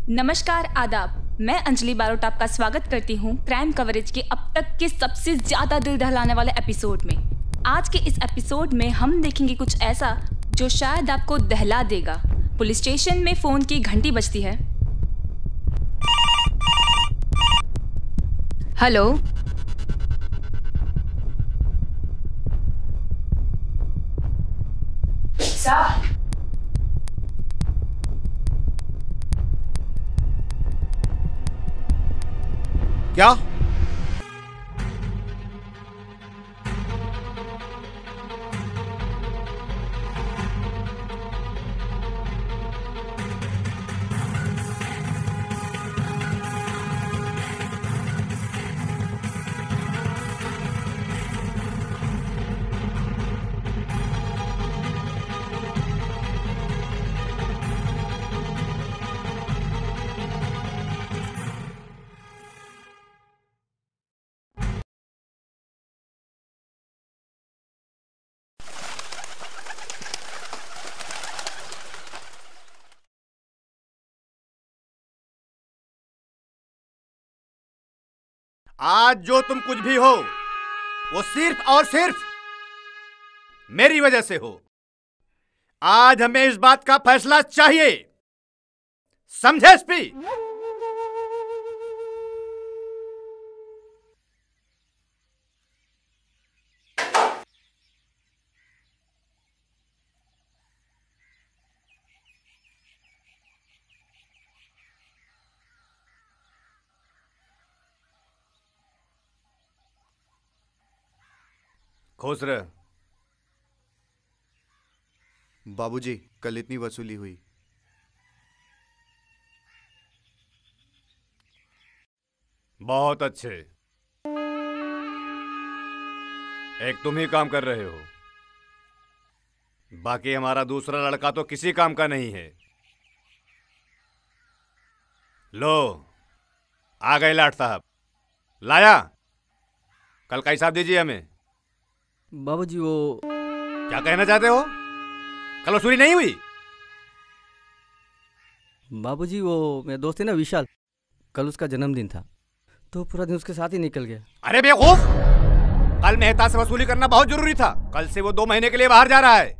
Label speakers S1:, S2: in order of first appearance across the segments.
S1: नमस्कार, आदाब। मैं अंजलि बारोट आपका स्वागत करती हूँ क्राइम कवरेज के अब तक के सबसे ज्यादा दिल दहलाने वाले एपिसोड में। आज के इस एपिसोड में हम देखेंगे कुछ ऐसा जो शायद आपको दहला देगा। पुलिस स्टेशन में फोन की घंटी बजती है। हेलो, साहब।
S2: क्या? आज जो तुम कुछ भी हो वो सिर्फ और सिर्फ मेरी वजह से हो। आज हमें इस बात का फैसला चाहिए, समझे एसपी? खुश रह।
S3: बाबूजी, कल इतनी वसूली हुई।
S2: बहुत अच्छे। एक तुम ही काम कर रहे हो, बाकी हमारा दूसरा लड़का तो किसी काम का नहीं है। लो, आ गए लाट साहब। लाया? कल का हिसाब दीजिए हमें।
S4: बाबूजी वो
S2: क्या कहना चाहते हो? कल वसूली नहीं हुई?
S4: बाबूजी वो मेरा दोस्त है ना विशाल, कल उसका जन्मदिन था तो पूरा दिन उसके साथ ही निकल गया।
S2: अरे बेवकूफ, कल मेहता से वसूली करना बहुत जरूरी था। कल से वो 2 महीने के लिए बाहर जा रहा है।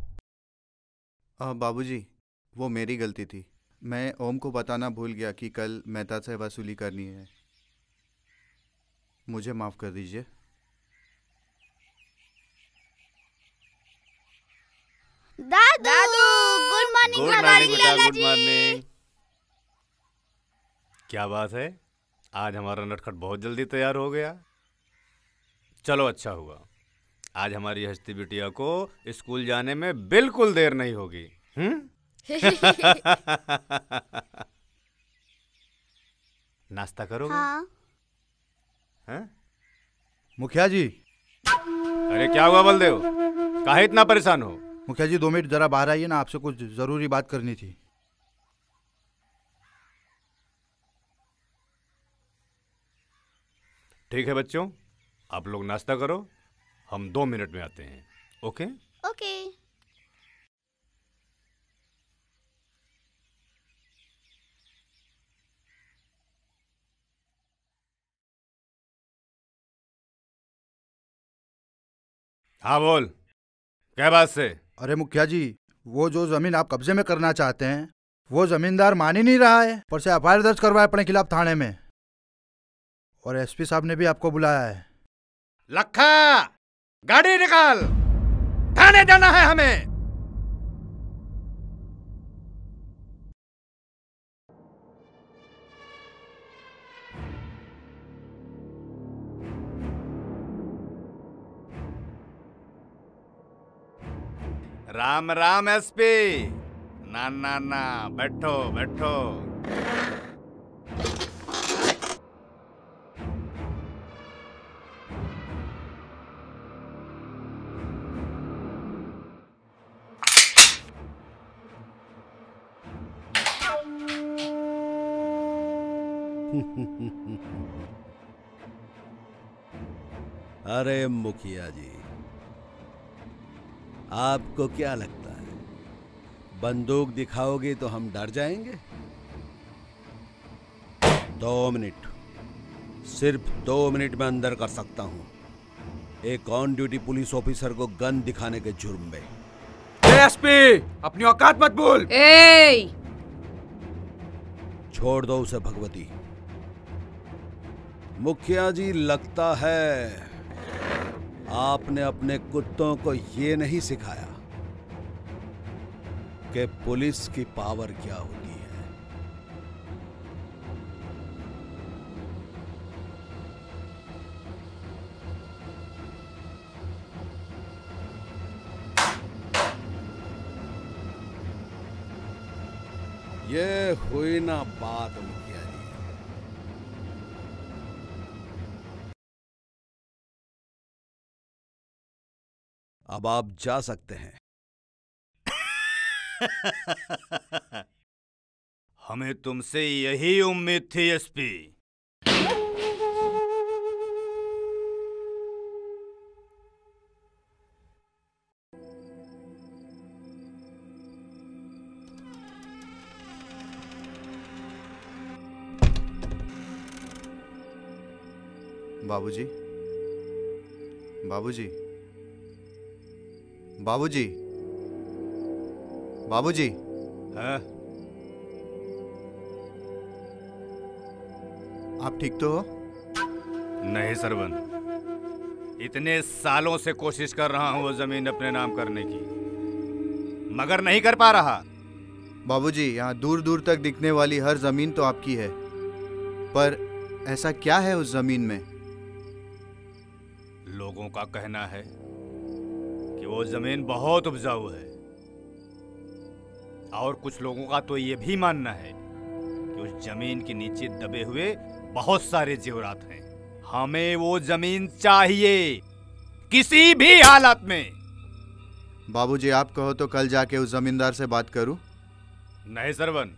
S3: बाबूजी, वो मेरी गलती थी। मैं ओम को बताना भूल गया कि कल मेहता से वसूली करनी है। मुझे माफ कर दीजिए।
S5: दादू, गुड मॉर्निंग
S2: बेटा, गुड मॉर्निंग। क्या बात है, आज हमारा नटखट बहुत जल्दी तैयार हो गया। चलो अच्छा हुआ, आज हमारी हस्ती बिटिया को स्कूल जाने में बिल्कुल देर नहीं होगी। नाश्ता करोगे?
S5: हाँ।
S2: हैं?
S3: मुखिया जी।
S2: अरे क्या हुआ बलदेव, काहे इतना परेशान हो?
S3: मुखिया जी 2 मिनट जरा बाहर आइए ना, आपसे कुछ जरूरी बात करनी थी।
S2: ठीक है बच्चों, आप लोग नाश्ता करो, हम 2 मिनट में आते हैं। ओके?
S5: ओके।
S2: हाँ बोल, क्या बात से?
S3: अरे मुखिया जी, वो जो जमीन आप कब्जे में करना चाहते हैं वो जमींदार मान ही नहीं रहा है। पर से एफआईआर दर्ज करवाया अपने खिलाफ थाने में, और एसपी साहब ने भी आपको बुलाया है।
S2: लखा, गाड़ी निकाल, थाने जाना है हमें। राम राम एसपी। ना ना ना, बैठो बैठो।
S6: अरे मुखिया जी, आपको क्या लगता है बंदूक दिखाओगे तो हम डर जाएंगे? 2 मिनट, सिर्फ 2 मिनट में अंदर कर सकता हूँ एक ऑन ड्यूटी पुलिस ऑफिसर को गन दिखाने के जुर्म में।
S7: एसपी, अपनी औकात मत भूल।
S6: छोड़ दो उसे भगवती। मुखिया जी, लगता है आपने अपने कुत्तों को ये नहीं सिखाया कि पुलिस की पावर क्या होती है। ये हुई ना बात मुखिया जी। अब आप जा सकते हैं।
S2: हमें तुमसे यही उम्मीद थी एसपी।
S3: बाबूजी, बाबूजी, बाबूजी, बाबूजी।
S2: हाँ?
S3: आप ठीक तो हो?
S2: नहीं सरवन, इतने सालों से कोशिश कर रहा हूं वो जमीन अपने नाम करने की, मगर नहीं कर पा रहा।
S3: बाबूजी, यहाँ दूर दूर तक दिखने वाली हर जमीन तो आपकी है, पर ऐसा क्या है उस जमीन में?
S2: लोगों का कहना है कि वो जमीन बहुत उपजाऊ है, और कुछ लोगों का तो ये भी मानना है कि उस जमीन के नीचे दबे हुए बहुत सारे जेवरात हैं। हमें वो जमीन चाहिए किसी भी हालत में।
S3: बाबूजी, आप कहो तो कल जाके उस जमींदार से बात करूं?
S2: नहीं सरवन,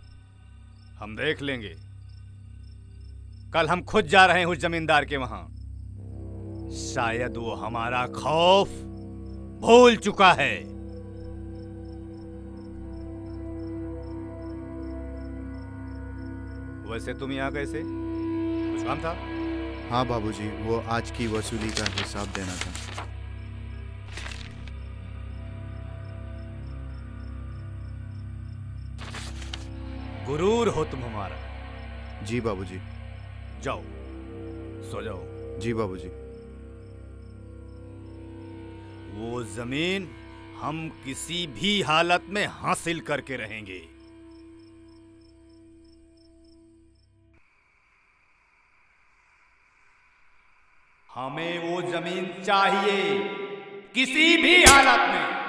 S2: हम देख लेंगे। कल हम खुद जा रहे हैं उस जमींदार के वहां। शायद वो हमारा खौफ भूल चुका है। वैसे तुम यहाँ कैसे? कुछ काम था?
S3: हाँ बाबूजी, वो आज की वसूली का हिसाब देना था।
S2: गुरूर हो तुम हमारा।
S3: जी बाबूजी।
S2: जाओ, सो जाओ।
S3: जी बाबूजी।
S2: वो जमीन हम किसी भी हालत में हासिल करके रहेंगे। हमें वो जमीन चाहिए किसी भी हालत में।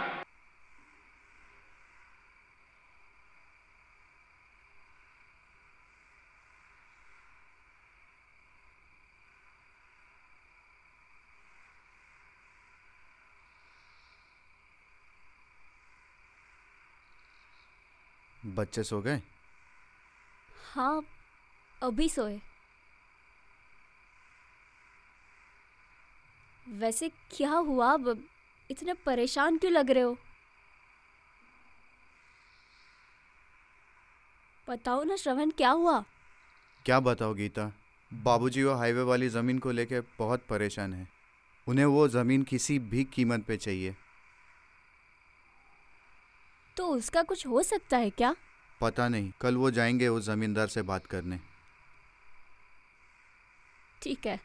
S3: बच्चे सो गए?
S5: हाँ, अभी सोए। वैसे क्या हुआ? इतने परेशान क्यों लग रहे हो? बताओ ना श्रवण, क्या हुआ?
S3: क्या बताओ गीता, बाबूजी वो हाईवे वाली ज़मीन को लेके बहुत परेशान हैं। उन्हें वो ज़मीन किसी भी कीमत पे चाहिए।
S5: तो उसका कुछ हो सकता है क्या?
S3: पता नहीं, कल वो जाएंगे उस ज़मींदार से बात करने।
S5: ठीक है,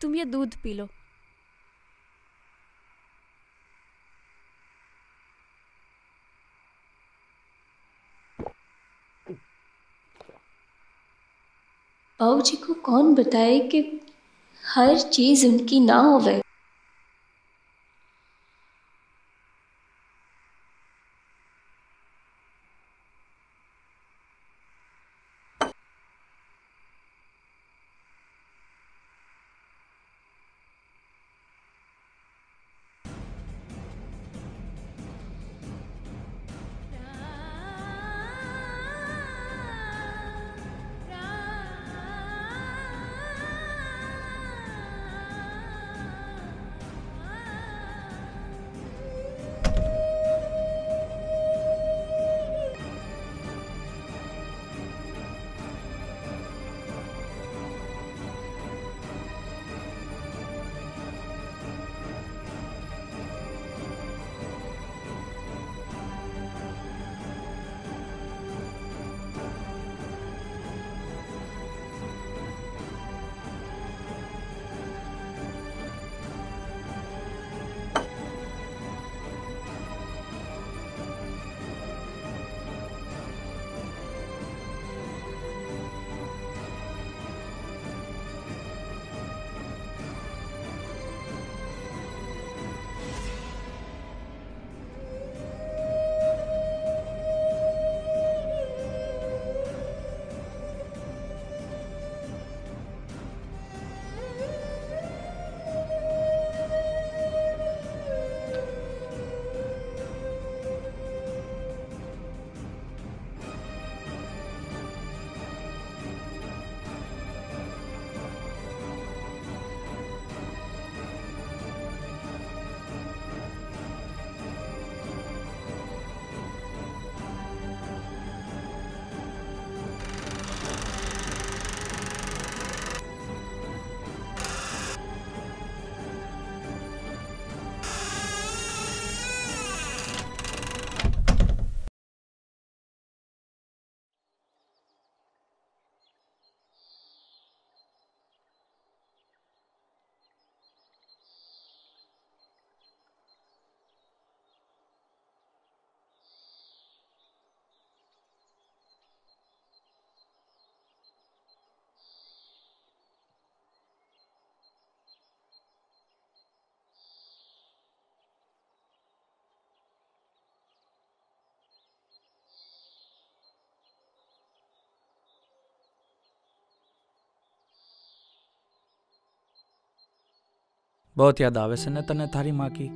S5: तुम ये दूध पी लो।
S8: बाबूजी को कौन बताए कि हर चीज उनकी ना होवे।
S9: बहुत याद आवे से न तने थारी माँ की।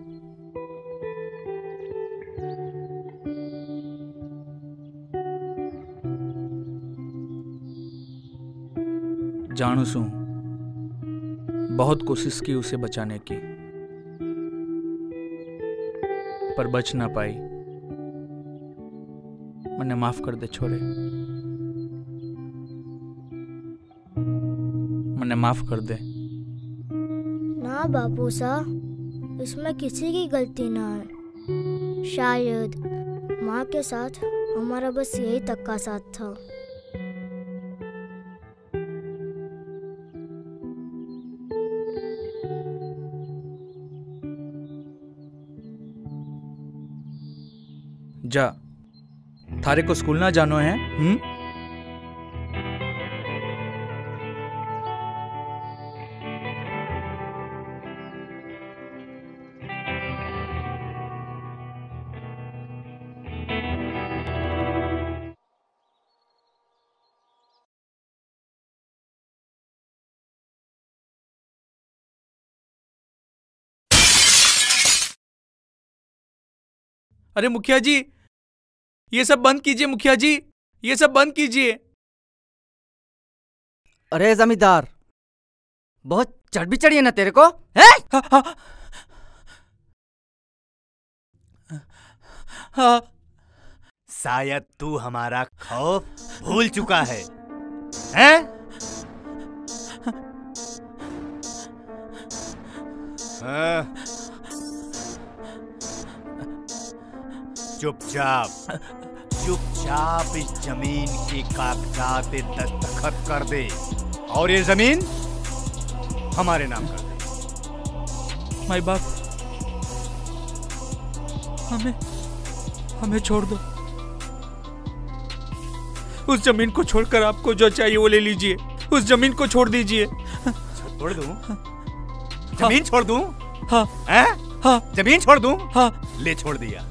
S9: जानू सू बहुत कोशिश की उसे बचाने की, पर बच ना पाई। मने माफ कर दे छोरे, मने माफ कर दे।
S10: ना बापू साहब, इसमें किसी की गलती ना है। शायद माँ के साथ हमारा बस यही तक का साथ था।
S9: जा, थारे को स्कूल ना जानो है? अरे मुखिया जी, ये सब बंद कीजिए। मुखिया जी, ये सब बंद कीजिए।
S4: अरे जमींदार, बहुत चढ़ भी चढ़ी है ना तेरे को, है?
S2: हाँ। शायद तू हमारा खौफ भूल चुका है, हैं? हाँ। चुपचाप इस जमीन के कागजात पे दस्तखत कर दे और ये जमीन हमारे नाम कर दे।
S9: माई बाप, हमें छोड़ दो। उस जमीन को छोड़कर आपको जो चाहिए वो ले लीजिए। उस जमीन को छोड़ दीजिए।
S2: छोड़ दूं? जमीन छोड़ दूं?
S9: हाँ।
S2: हाँ। जमीन छोड़ दूं?
S9: हाँ।
S2: ले छोड़ दिया।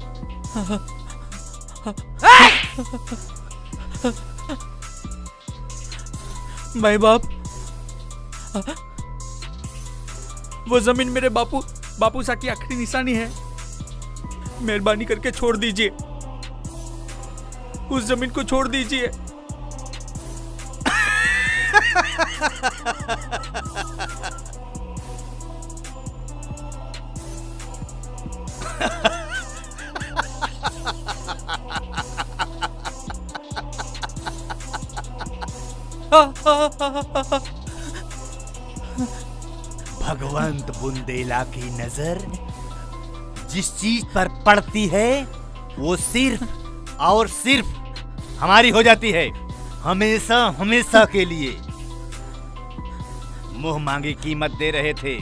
S9: माई बाप, वो जमीन मेरे बापू सा की आखिरी निशानी है। मेहरबानी करके छोड़ दीजिए। उस जमीन को छोड़ दीजिए।
S2: भगवंत बुंदेला की नजर जिस चीज पर पड़ती है वो सिर्फ और सिर्फ हमारी हो जाती है, हमेशा हमेशा के लिए। मुंह मांगी कीमत दे रहे थे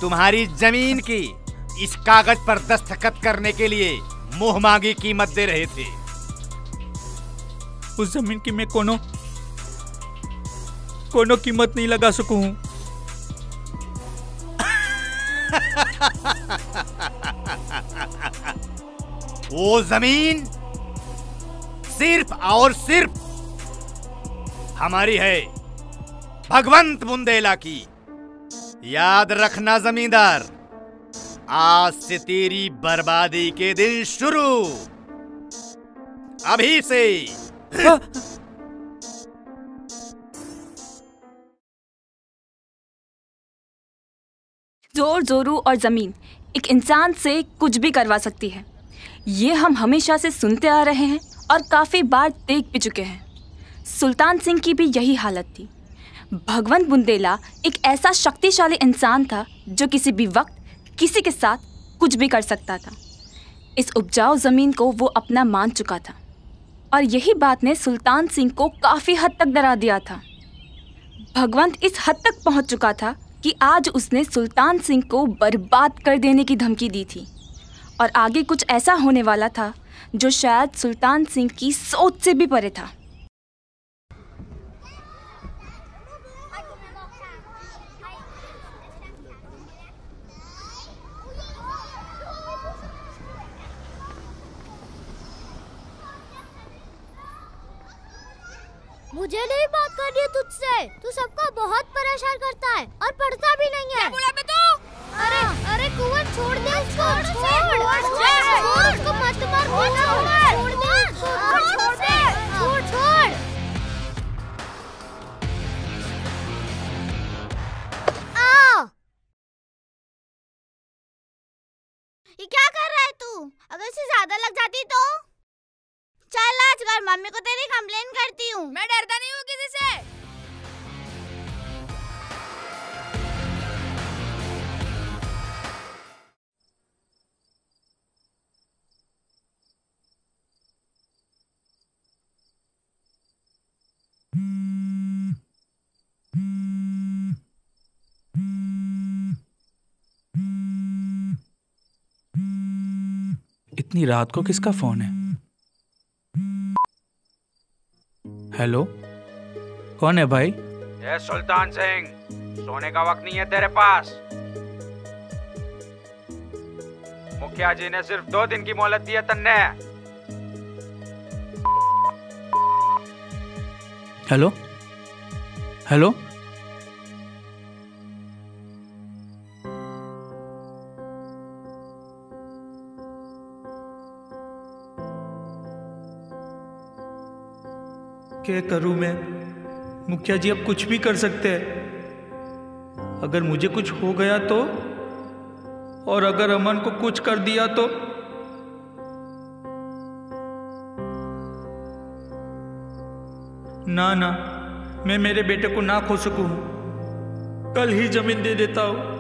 S2: तुम्हारी जमीन की, इस कागज पर दस्तखत करने के लिए मुंह मांगी कीमत दे रहे थे।
S9: उस जमीन की मैं कोनो कीमत नहीं लगा सकूं।
S2: वो जमीन सिर्फ और सिर्फ हमारी है, भगवंत बुंदेला की। याद रखना जमींदार, आज से तेरी बर्बादी के दिन शुरू, अभी से।
S1: जोर जोरू और जमीन एक इंसान से कुछ भी करवा सकती है, ये हम हमेशा से सुनते आ रहे हैं और काफ़ी बार देख भी चुके हैं। सुल्तान सिंह की भी यही हालत थी। भगवंत बुंदेला एक ऐसा शक्तिशाली इंसान था जो किसी भी वक्त किसी के साथ कुछ भी कर सकता था। इस उपजाऊ ज़मीन को वो अपना मान चुका था और यही बात ने सुल्तान सिंह को काफ़ी हद तक डरा दिया था। भगवंत इस हद तक पहुंच चुका था कि आज उसने सुल्तान सिंह को बर्बाद कर देने की धमकी दी थी और आगे कुछ ऐसा होने वाला था जो शायद सुल्तान सिंह की सोच से भी परे था।
S10: मुझे नहीं बात करनी है तुझसे। तू सबका बहुत परेशान करता है और पढ़ता भी नहीं है। क्या बोला बे तू? अरे कुंवर छोड़ दे उसको। छोड़ उसको मत मार। छोड़ दे। ये क्या कर रहा है तू? अगर इसे ज्यादा लग जाती तो? चल आज घर मम्मी को तेरी कंप्लेन करती हूँ। मैं डरता नहीं हूँ किसी से।
S9: इतनी रात को किसका फोन है? हेलो, कौन है भाई?
S7: ये सुल्तान सिंह, सोने का वक्त नहीं है तेरे पास। मुखिया जी ने सिर्फ 2 दिन की मोहलत दी है तन्ने।
S9: हेलो हेलो, क्या करूं मैं? मुखिया जी अब कुछ भी कर सकते हैं। अगर मुझे कुछ हो गया तो, और अगर अमन को कुछ कर दिया तो? ना ना, मैं मेरे बेटे को ना खो सकूं। कल ही जमीन दे देता हूं।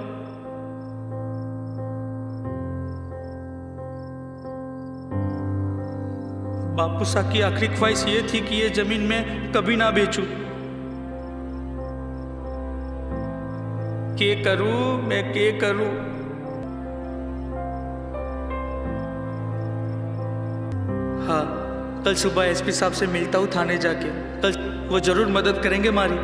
S9: बापू साहब की आखिरी ख्वाहिश ये थी कि ये जमीन मैं कभी ना बेचूं। के करूं मैं, के करूं? हाँ, कल सुबह एसपी साहब से मिलता हूं थाने जाके। कल वो जरूर मदद करेंगे हमारी।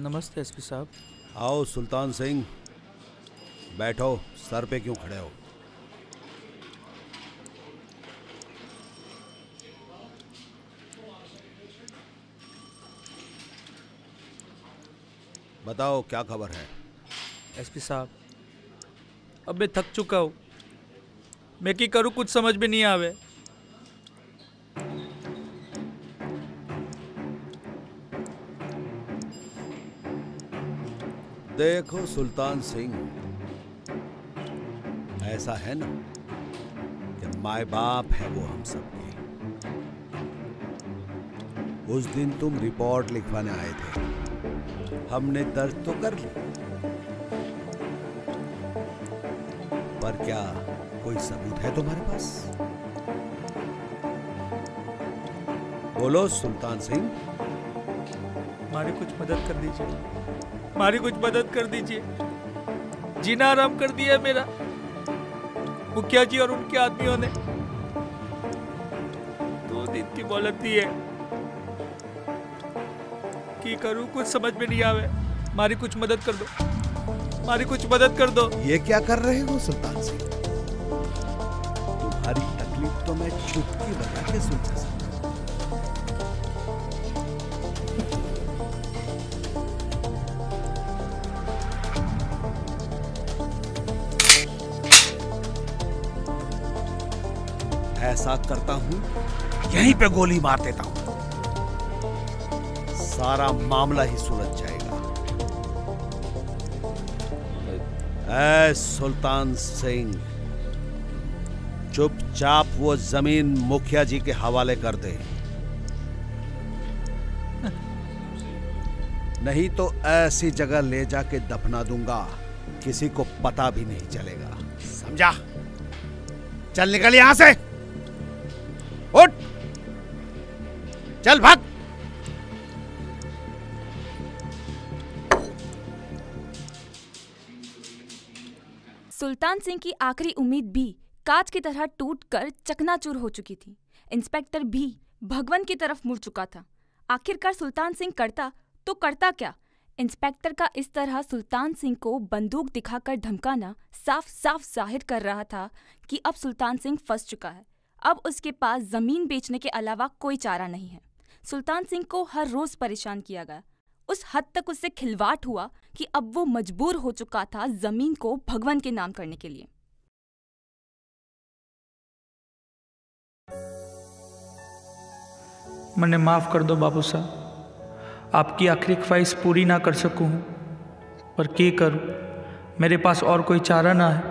S9: नमस्ते एसपी साहब।
S6: आओ सुल्तान सिंह, बैठो। सर पे क्यों खड़े हो? बताओ क्या खबर है?
S9: एसपी साहब, अब मैं थक चुका हूँ। मैं क्या करूँ, कुछ समझ में नहीं आवे।
S6: देखो सुल्तान सिंह, ऐसा है ना कि माए बाप है वो हम सबके। उस दिन तुम रिपोर्ट लिखवाने आए थे, हमने दर्ज तो कर ली, पर क्या कोई सबूत है तुम्हारे पास? बोलो सुल्तान सिंह।
S9: हमारी कुछ मदद कर दीजिए, हमारी कुछ मदद कर दीजिए। जीना आराम कर दिया है मेरा मुखिया जी और उनके आदमियों ने। 2 दिन की मोहलत दी है। की करूं, कुछ समझ में नहीं आवे। हमारी कुछ मदद कर दो, हमारी कुछ मदद कर दो।
S6: ये क्या कर रहे हो सुल्तान सिंह? तुम्हारी तकलीफ तो मैं चुटकी बजा के सुन सकता हूं। ऐसा करता हूं, यहीं पे गोली मार देता हूं, सारा मामला ही सुलझ जाएगा। ऐ सुल्तान सिंह, चुपचाप वो जमीन मुखिया जी के हवाले कर दे, नहीं तो ऐसी जगह ले जाके दफना दूंगा, किसी को पता भी नहीं चलेगा। समझा? चल निकल यहां से, उठ, चल भाग।
S1: सुल्तान सिंह की आखिरी उम्मीद भी कांच की तरह टूटकर चकनाचूर हो चुकी थी। इंस्पेक्टर भी भगवन की तरफ मुड़ चुका था। आखिरकार सुल्तान सिंह करता तो करता क्या? इंस्पेक्टर का इस तरह सुल्तान सिंह को बंदूक दिखाकर धमकाना साफ साफ जाहिर कर रहा था कि अब सुल्तान सिंह फंस चुका है। अब उसके पास जमीन बेचने के अलावा कोई चारा नहीं है। सुल्तान सिंह को हर रोज परेशान किया गया। उस हद तक उससे खिलवाड़ हुआ कि अब वो मजबूर हो चुका था जमीन को भगवान के नाम करने के लिए।
S9: मन्ने माफ कर दो बाबू साहब, आपकी आखिरी ख्वाहिश पूरी ना कर सकूं, पर के करूं, मेरे पास और कोई चारा ना है।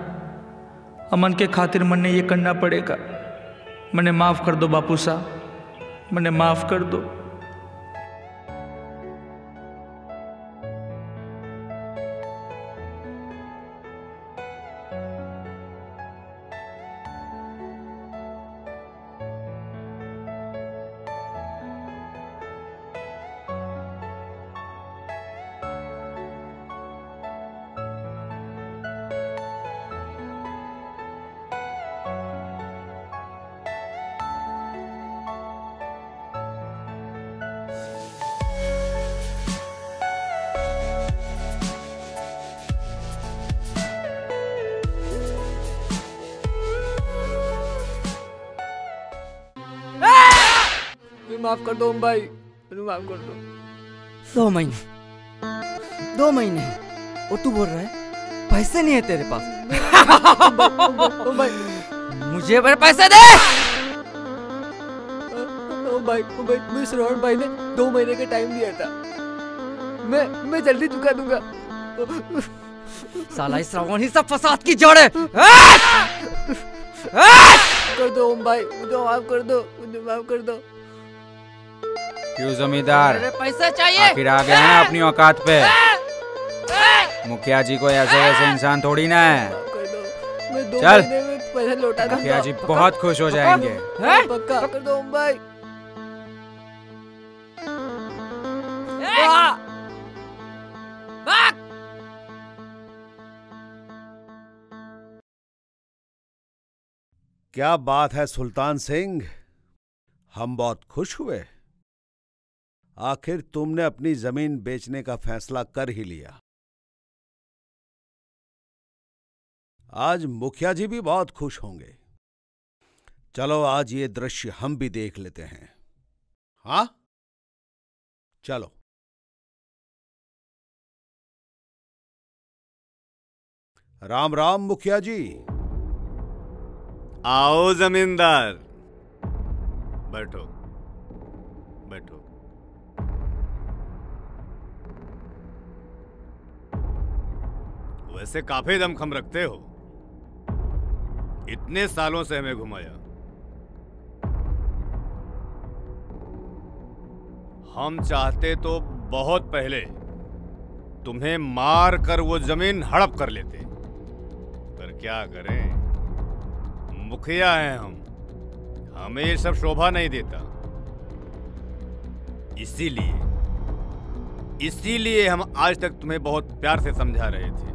S9: अमन के खातिर मन्ने ये करना पड़ेगा। मन्ने माफ कर दो बापू साहब, मन्ने माफ कर दो।
S4: माफ कर दो भाई, माफ कर दो। 2 महीने और तू बोल रहा है पैसे नहीं है तेरे पास? भाई मुझे मेरे पैसे दे। भाई मुझे श्रवण भाई ने 2 महीने का टाइम दिया था, मैं जल्दी चुका दूंगा। साला श्रवण ही सब फसाद की जड़ है। कर दो भाई, मुझे माफ कर दो, मुझे माफ कर दो।
S7: क्यों जमींदार,
S4: पैसे चाहिए?
S7: आखिर आ गए हैं अपनी औकात पे। मुखिया जी को ऐसे वैसे इंसान थोड़ी ना है। चल, मुखिया जी बहुत खुश हो जाएंगे।
S4: पक्का कर दो भाई।
S6: क्या बात है सुल्तान सिंह, हम बहुत खुश हुए। आखिर तुमने अपनी जमीन बेचने का फैसला कर ही लिया। आज मुखिया जी भी बहुत खुश होंगे। चलो आज ये दृश्य हम भी देख लेते हैं। हाँ चलो। राम राम मुखिया जी।
S2: आओ जमींदार, बैठो बैठो। वैसे काफी दमखम रखते हो, इतने सालों से हमें घुमाया। हम चाहते तो बहुत पहले तुम्हें मार कर वो जमीन हड़प कर लेते, पर क्या करें, मुखिया हैं हम, हमें ये सब शोभा नहीं देता। इसीलिए हम आज तक तुम्हें बहुत प्यार से समझा रहे थे।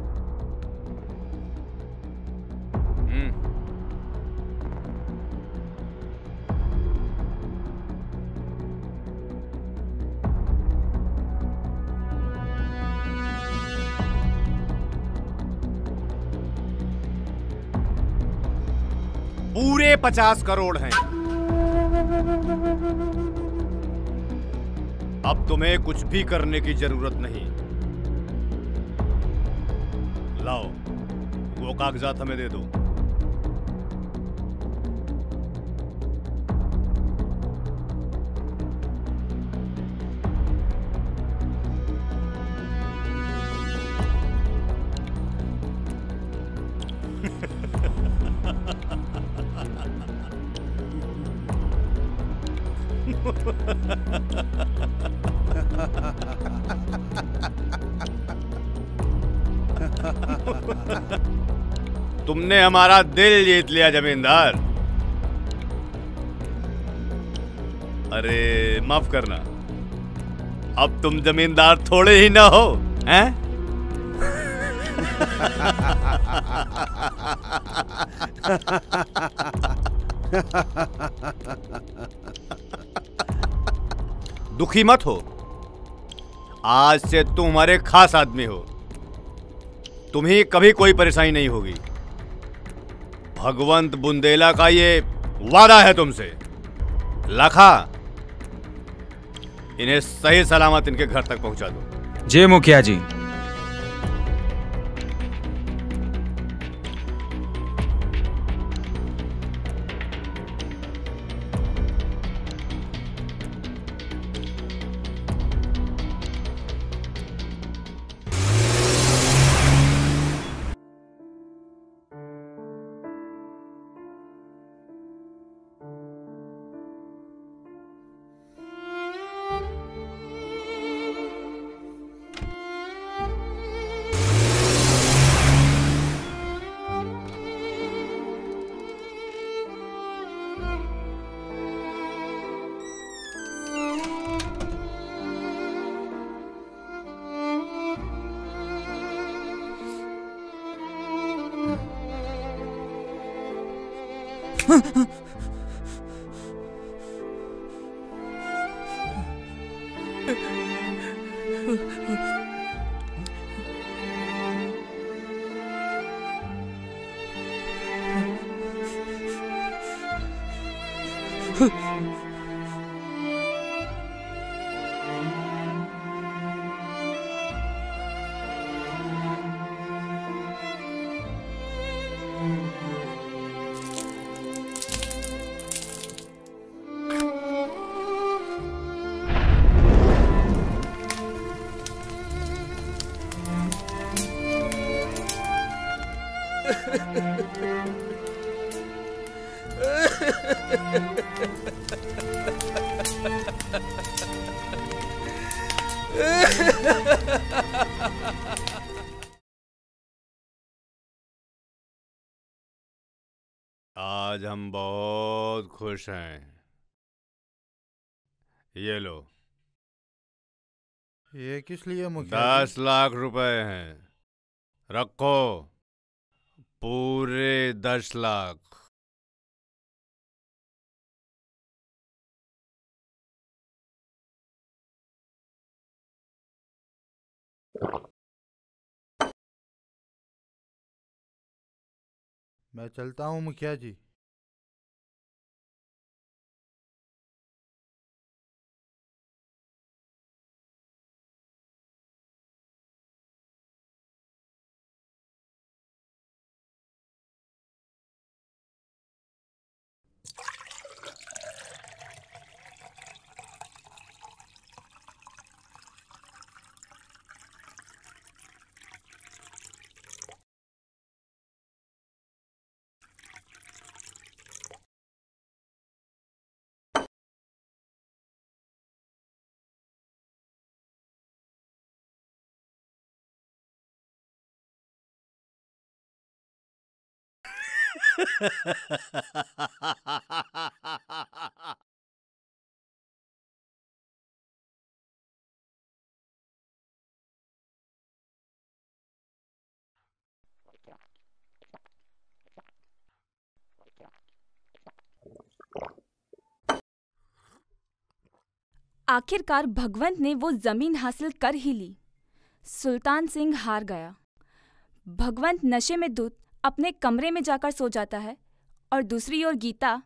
S2: पूरे 50 करोड़ हैं। अब तुम्हें कुछ भी करने की जरूरत नहीं। लाओ, वो कागजात हमें दे दो। तुमने हमारा दिल जीत लिया जमींदार। अरे माफ करना, अब तुम जमींदार थोड़े ही ना हो, हैं? दुखी मत हो, आज से तुम हमारे खास आदमी हो। तुम्हें कभी कोई परेशानी नहीं होगी। भगवंत बुंदेला का ये वादा है तुमसे। लाखा, इन्हें सही सलामत इनके घर तक पहुंचा दो।
S7: जी मुखिया जी।
S2: आज हम बहुत खुश हैं। ये लो।
S3: ये किस लिए मुखिया
S2: 10 लाख रुपए हैं। रखो, पूरे 10 लाख।
S3: मैं चलता हूँ मुखिया जी।
S1: आखिरकार भगवंत ने वो जमीन हासिल कर ही ली। सुल्तान सिंह हार गया। भगवंत नशे में धुत अपने कमरे में जाकर सो जाता है और दूसरी ओर गीता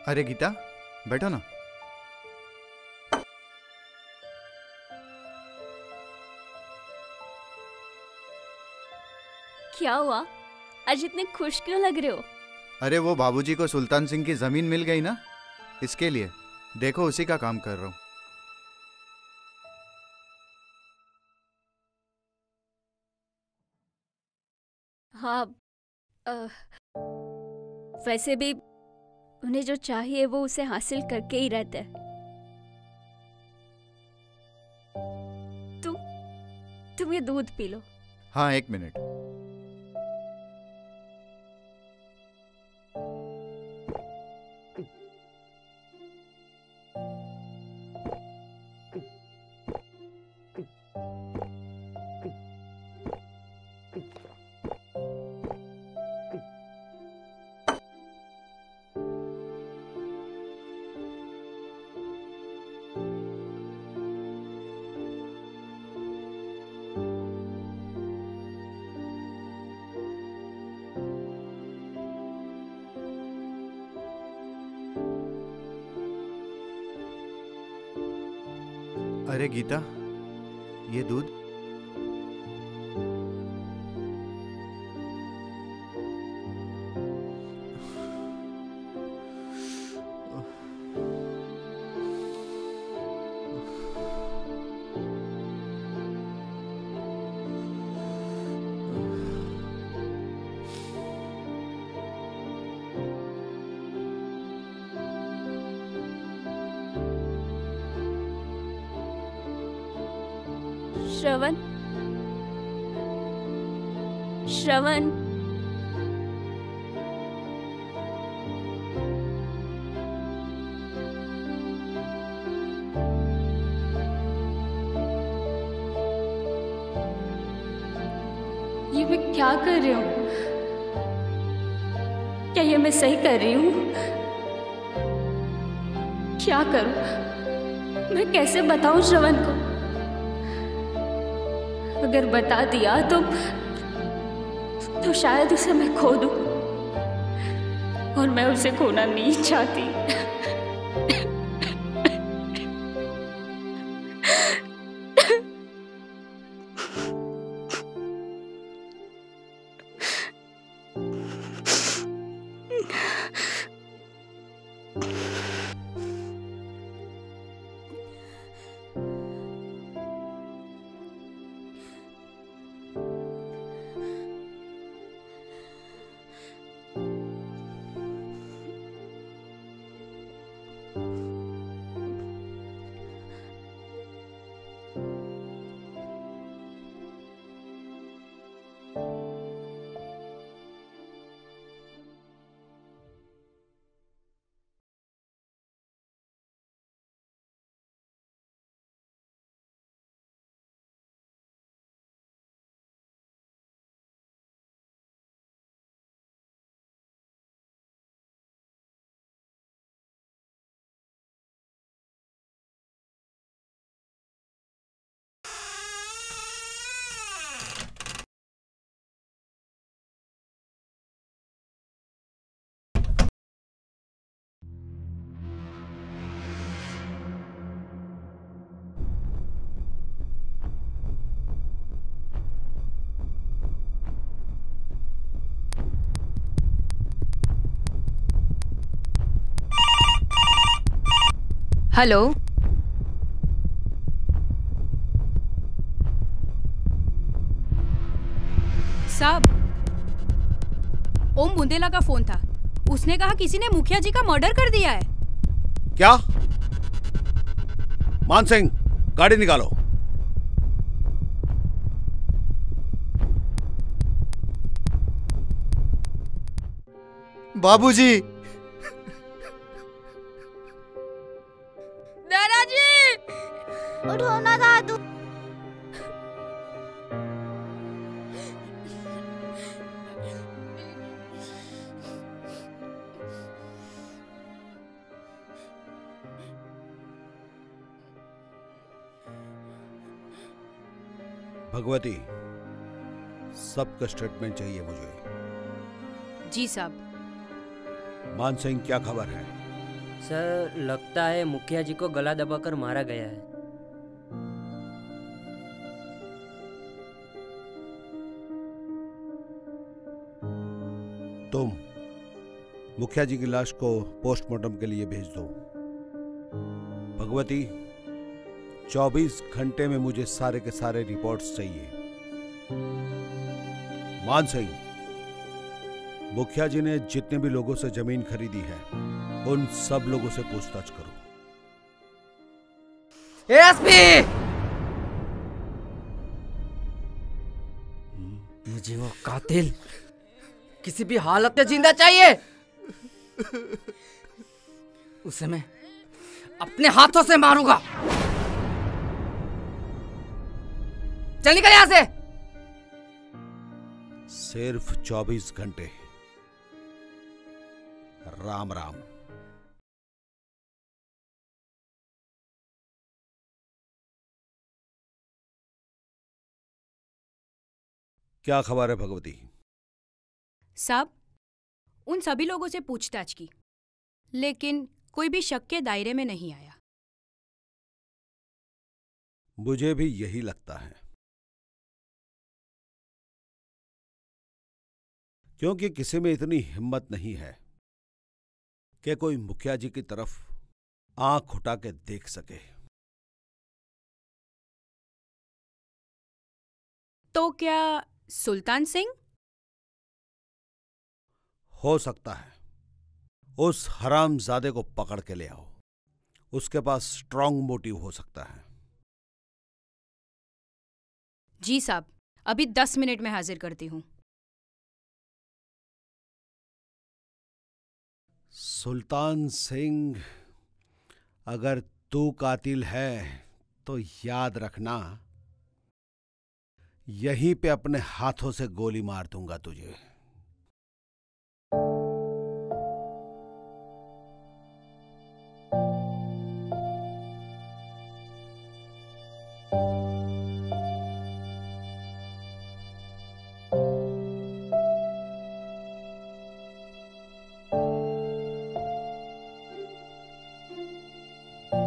S11: अरे गीता, बैठो ना।
S5: क्या हुआ? आज इतने खुश क्यों लग रहे हो?
S11: अरे वो बाबूजी को सुल्तान सिंह की जमीन मिल गई ना, इसके लिए। देखो उसी का काम कर रहा हूँ।
S5: हाँ, वैसे भी उन्हें जो चाहिए वो उसे हासिल करके ही रहते हैं। तुम ये दूध पी लो।
S11: हाँ, 1 मिनट। अरे गीता, ये दूध।
S5: श्रवण, श्रवण,
S8: ये मैं क्या कर रही हूँ? क्या ये मैं सही कर रही हूँ? क्या करूँ? मैं कैसे बताऊँ श्रवण को? अगर बता दिया तो शायद उसे मैं खो दूं, और मैं उसे खोना नहीं चाहती।
S12: हेलो, साहब, ओम बुंदेला का फोन था। उसने कहा किसी ने मुखिया जी का मर्डर कर दिया है।
S6: क्या? मान सिंह, गाड़ी निकालो।
S11: बाबूजी,
S10: दादाजी, उठो ना दादू।
S6: भगवती, सबका स्टेटमेंट चाहिए मुझे।
S12: जी साहब।
S6: मान सिंह, क्या खबर है?
S13: सर, लगता है मुखिया जी को गला दबाकर मारा गया है।
S6: तुम मुखिया जी की लाश को पोस्टमार्टम के लिए भेज दो। भगवती, 24 घंटे में मुझे सारे के सारे रिपोर्ट्स चाहिए। मान सिंह, मुखिया जी ने जितने भी लोगों से जमीन खरीदी है उन सब लोगों से पूछताछ करो।
S13: एसपी! मुझे वो कातिल किसी भी हालत में जिंदा चाहिए। उसे मैं अपने हाथों से मारूंगा। चल निकल यहां से।
S6: सिर्फ 24 घंटे। राम राम। क्या खबर है भगवती?
S12: साहब, उन सभी लोगों से पूछताछ की, लेकिन कोई भी शक के दायरे में नहीं आया।
S6: मुझे भी यही लगता है, क्योंकि किसी में इतनी हिम्मत नहीं है कि कोई मुखिया जी की तरफ आंख उठा के देख सके।
S12: तो क्या सुल्तान सिंह?
S6: हो सकता है। उस हरामजादे को पकड़ के ले आओ, उसके पास स्ट्रांग मोटिव हो सकता है।
S12: जी साहब, अभी 10 मिनट में हाजिर करती हूँ।
S6: सुल्तान सिंह, अगर तू कातिल है तो याद रखना, यहीं पे अपने हाथों से गोली मार दूंगा तुझे।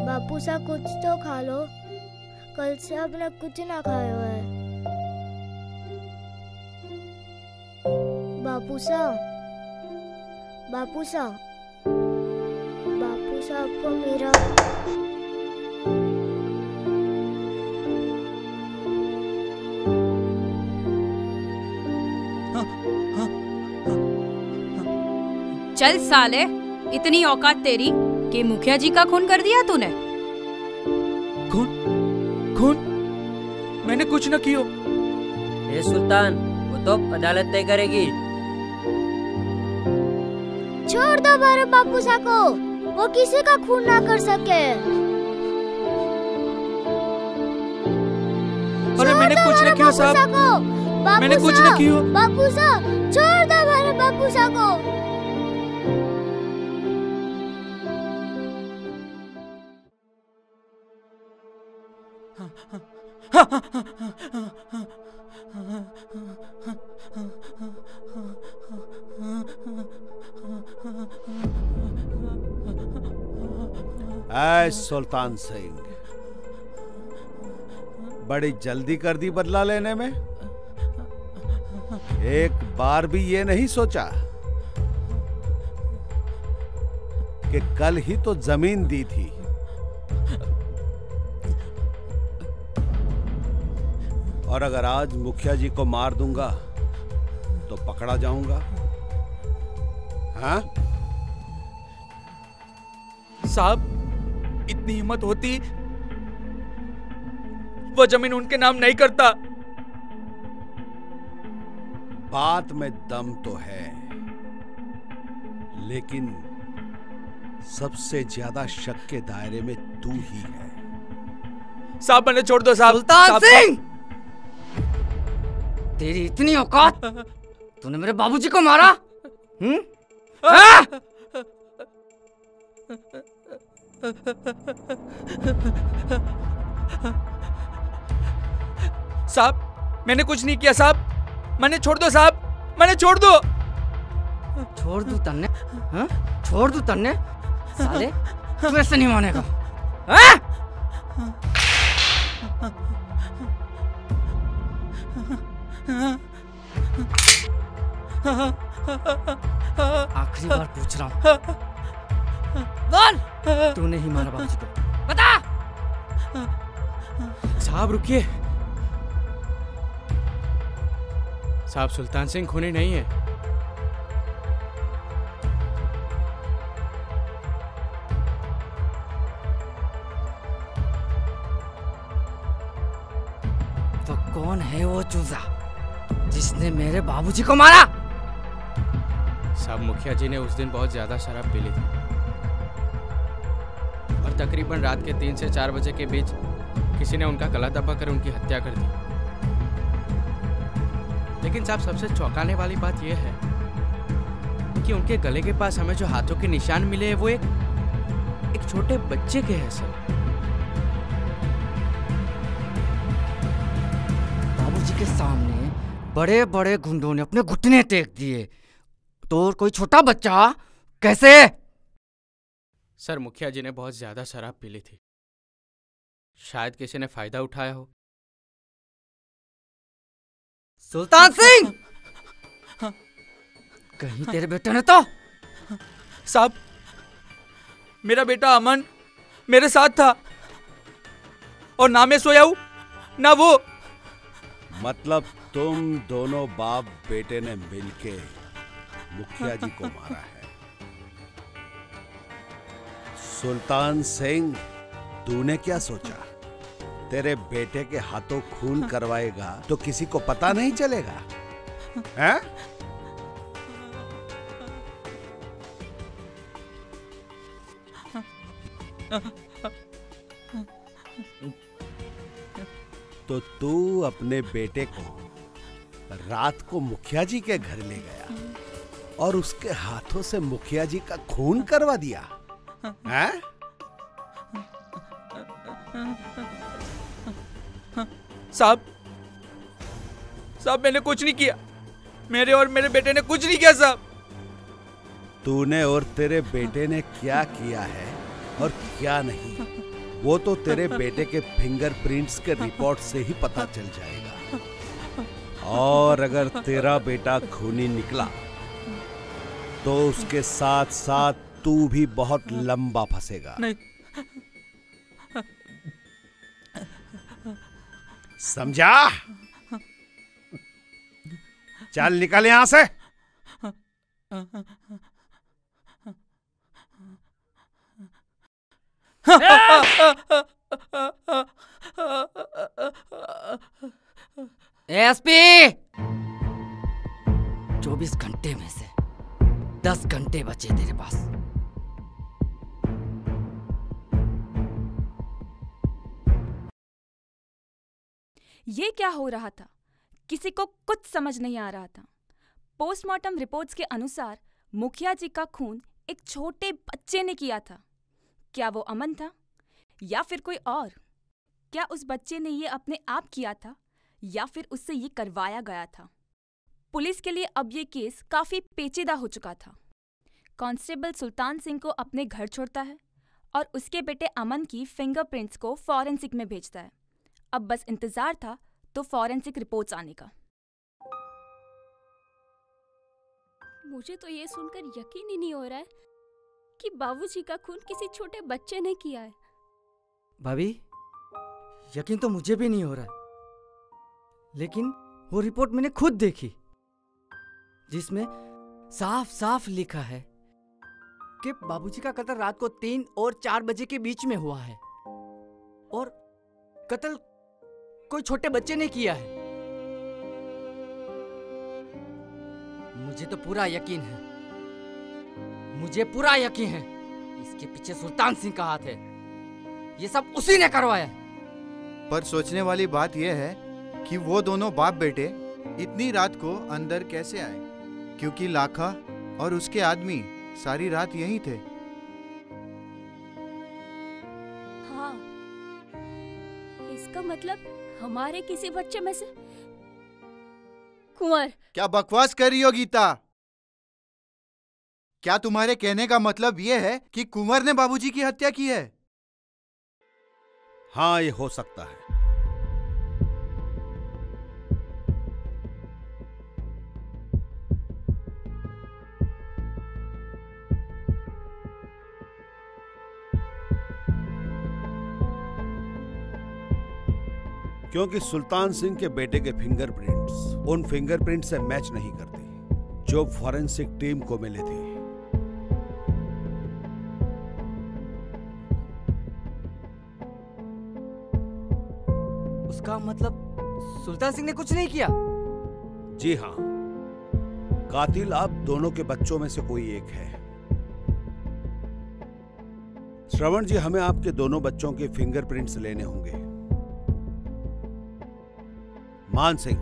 S10: बापू सा कुछ तो खा लो, कल से आपने कुछ ना खाया है। बापू सा, बापू सा, बापू सा आपको मेरा
S12: चल साले, इतनी औकात तेरी कि मुखिया जी का खून कर दिया तूने?
S9: खून? मैंने कुछ न कियो।
S13: ए सुल्तान, वो तो अदालत तय करेगी।
S10: छोड़ दो हमारे बापू सा को, वो किसी का खून ना कर सके।
S9: अरे मैंने कुछ न किया साहब, मैंने कुछ न किया।
S10: बापू सा, छोड़ दो हमारे बापू सा को।
S6: ऐ सुल्तान सिंह, बड़ी जल्दी कर दी बदला लेने में। एक बार भी ये नहीं सोचा कि कल ही तो जमीन दी थी। और अगर आज मुखिया जी को मार दूंगा तो पकड़ा जाऊंगा। हाँ
S9: साहब, इतनी हिम्मत होती वो जमीन उनके नाम नहीं करता।
S6: बात में दम तो है, लेकिन सबसे ज्यादा शक के दायरे में तू ही है।
S9: साहब मैंने छोड़ दो साहब।
S13: सुल्तान सिंह, तेरी इतनी औकात, तूने मेरे बाबूजी को मारा?
S9: साहब मैंने कुछ नहीं किया साहब, मैंने छोड़ दो साहब, मैंने छोड़ दो।
S13: छोड़ दूं तन्ने? हाँ? छोड़ दूं तन्ने? साले, तू ऐसे नहीं मानेगा। हाँ? आखिरी बार पूछ रहा हूँ, बोल, तूने ही मारा बाबूजी को, बता।
S14: साहब रुकिए साहब, सुल्तान सिंह खूनी नहीं है।
S13: तो कौन है वो चूजा जिसने मेरे बाबूजी को मारा?
S14: साहब मुखिया जी ने उस दिन बहुत ज्यादा शराब पी ली थी और तकरीबन रात के 3 से 4 बजे के बीच किसी ने उनका गला दबाकर उनकी हत्या कर दी। लेकिन साहब सबसे चौंकाने वाली बात यह है कि उनके गले के पास हमें जो हाथों के निशान मिले हैं वो एक छोटे बच्चे के हैं सर।
S13: बाबूजी के सामने बड़े बड़े गुंडों ने अपने घुटने टेक दिए, तो कोई छोटा बच्चा कैसे?
S14: सर मुखिया जी ने बहुत ज्यादा शराब पी ली थी शायद किसी ने फायदा उठाया हो।
S13: सुल्तान सिंह, कहीं तेरे बेटे ने तो।
S9: साहब, मेरा बेटा अमन मेरे साथ था और ना मैं सोया हूं ना वो।
S6: मतलब तुम दोनों बाप बेटे ने मिलके मुखिया जी को मारा है। सुल्तान सिंह, तूने क्या सोचा? तेरे बेटे के हाथों खून करवाएगा तो किसी को पता नहीं चलेगा, हैं? तो तू अपने बेटे को रात को मुखिया जी के घर ले गया और उसके हाथों से मुखिया जी का खून करवा दिया, हैं?
S9: साहब, मैंने कुछ नहीं किया। मेरे और मेरे बेटे ने कुछ नहीं किया साहब।
S6: तूने और तेरे बेटे ने क्या किया है और क्या नहीं, वो तो तेरे बेटे के फिंगरप्रिंट्स के रिपोर्ट से ही पता चल जाएगा। और अगर तेरा बेटा खूनी निकला तो उसके साथ साथ तू भी बहुत लंबा फंसेगा।
S9: नहीं।
S6: समझा? चल निकल यहां से।
S13: एसपी, 24 घंटे में से 10 घंटे बचे तेरे पास।
S1: ये क्या हो रहा था? किसी को कुछ समझ नहीं आ रहा था। पोस्टमार्टम रिपोर्ट्स के अनुसार मुखिया जी का खून एक छोटे बच्चे ने किया था। क्या वो अमन था या फिर कोई और? क्या उस बच्चे ने ये अपने आप किया था या फिर उससे ये करवाया गया था? पुलिस के लिए अब ये केस काफी पेचीदा हो चुका था। कांस्टेबल सुल्तान सिंह को अपने घर छोड़ता है और उसके बेटे अमन की फिंगरप्रिंट्स को फॉरेंसिक में भेजता है। अब बस इंतजार था तो फॉरेंसिक रिपोर्ट्स आने का।
S5: मुझे तो ये सुनकर यकीन ही नहीं हो रहा है कि बाबूजी का खून किसी छोटे बच्चे ने किया है।
S13: भाभी, यकीन तो मुझे भी नहीं हो रहा, लेकिन वो रिपोर्ट मैंने खुद देखी जिसमें साफ साफ लिखा है कि बाबूजी का कत्ल रात को 3 और 4 बजे के बीच में हुआ है और कत्ल कोई छोटे बच्चे ने किया है। मुझे तो पूरा यकीन है, मुझे पूरा यकीन है इसके पीछे सुल्तान सिंह का हाथ है। ये सब उसी ने करवाया है।
S11: पर सोचने वाली बात यह है कि वो दोनों बाप बेटे इतनी रात को अंदर कैसे आए, क्योंकि लाखा और उसके आदमी सारी रात यहीं थे।
S5: हाँ, इसका मतलब हमारे किसी बच्चे में से कुंवर।
S11: क्या बकवास कर रही हो गीता? क्या तुम्हारे कहने का मतलब यह है कि कुंवर ने बाबूजी की हत्या की है?
S6: हाँ, ये हो सकता है। क्योंकि सुल्तान सिंह के बेटे के फिंगरप्रिंट्स उन फिंगरप्रिंट से मैच नहीं करते जो फॉरेंसिक टीम को मिले थे।
S13: उसका मतलब सुल्तान सिंह ने कुछ नहीं किया?
S6: जी हाँ, कातिल आप दोनों के बच्चों में से कोई एक है। श्रवण जी, हमें आपके दोनों बच्चों के फिंगरप्रिंट्स लेने होंगे। मान सिंह,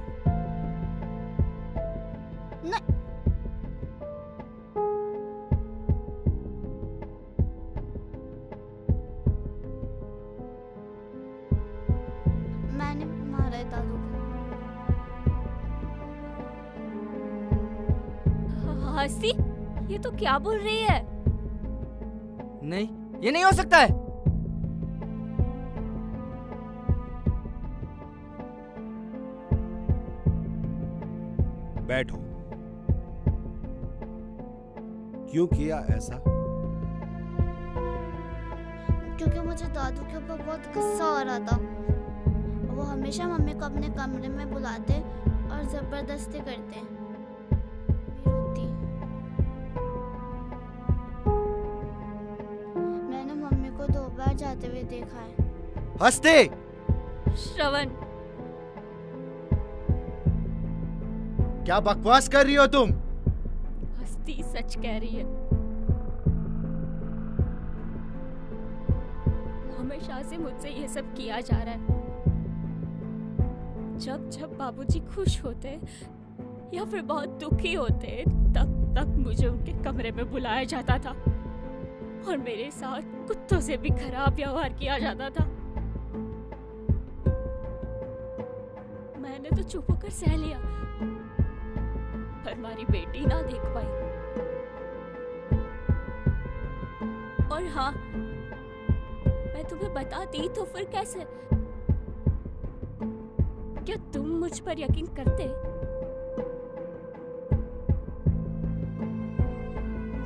S10: मैंने मारा है दादू को।
S5: हंसी, ये तो क्या बोल रही है?
S13: नहीं, ये नहीं हो सकता है।
S6: बैठो। क्यों किया ऐसा?
S10: क्योंकि मुझे दादू के ऊपर बहुत गुस्सा हो रहा था। वो हमेशा मम्मी को अपने कमरे में बुलाते और जबरदस्ती करते। मैंने मम्मी को 2 बार जाते हुए देखा है।
S11: हस्ती!
S5: श्रवण,
S11: क्या बकवास कर रही हो तुम?
S5: हस्ती सच कह रही है। हमेशा से मुझसे ये सब किया जा रहा है। जब जब बाबूजी खुश होते या फिर बहुत दुखी होते तब तक मुझे उनके कमरे में बुलाया जाता था और मेरे साथ कुत्तों से भी खराब व्यवहार किया जाता था। मैंने तो चुप होकर सह लिया, पर हमारी बेटी ना देख पाई। और हाँ, मैं तुम्हें बताती तो फिर कैसे? क्या तुम मुझ पर यकीन करते?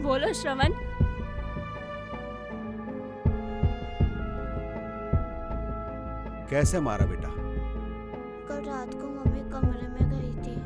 S5: बोलो श्रवण।
S6: कैसे मारा बेटा?
S10: कल रात को मम्मी कमरे में गई थी।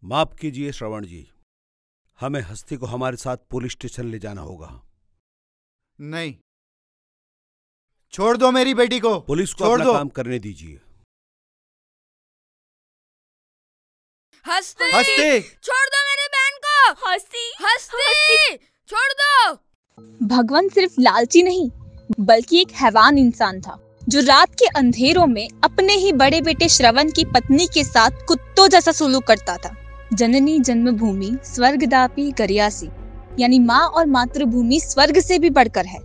S6: माफ कीजिए श्रवण जी, हमें हस्ती को हमारे साथ पुलिस स्टेशन ले जाना होगा।
S11: नहीं, छोड़ दो मेरी बेटी को।
S6: पुलिस को अपना काम करने दीजिए।
S12: हस्ती!
S11: हस्ती!
S12: छोड़ दो मेरी बहन को!
S5: हस्ती!
S12: हस्ती! छोड़ दो!
S1: भगवान सिर्फ लालची नहीं बल्कि एक हैवान इंसान था जो रात के अंधेरों में अपने ही बड़े बेटे श्रवण की पत्नी के साथ कुत्तों जैसा सुलूक करता था। जननी जन्मभूमि स्वर्गदापी गरियासी, यानी माँ और मातृभूमि स्वर्ग से भी बढ़कर है।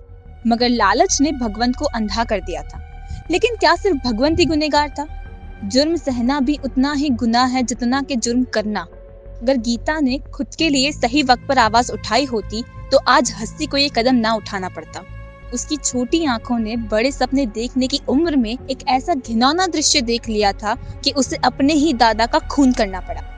S1: मगर लालच ने भगवंत को अंधा कर दिया था। लेकिन क्या सिर्फ भगवंत ही गुनहगार था? जुर्म सहना भी उतना ही गुनाह है जितना के जुर्म करना। अगर गीता ने खुद के लिए सही वक्त पर आवाज उठाई होती तो आज हस्ती को ये कदम ना उठाना पड़ता। उसकी छोटी आंखों ने बड़े सपने देखने की उम्र में एक ऐसा घिनौना दृश्य देख लिया था कि उसे अपने ही दादा का खून करना पड़ा।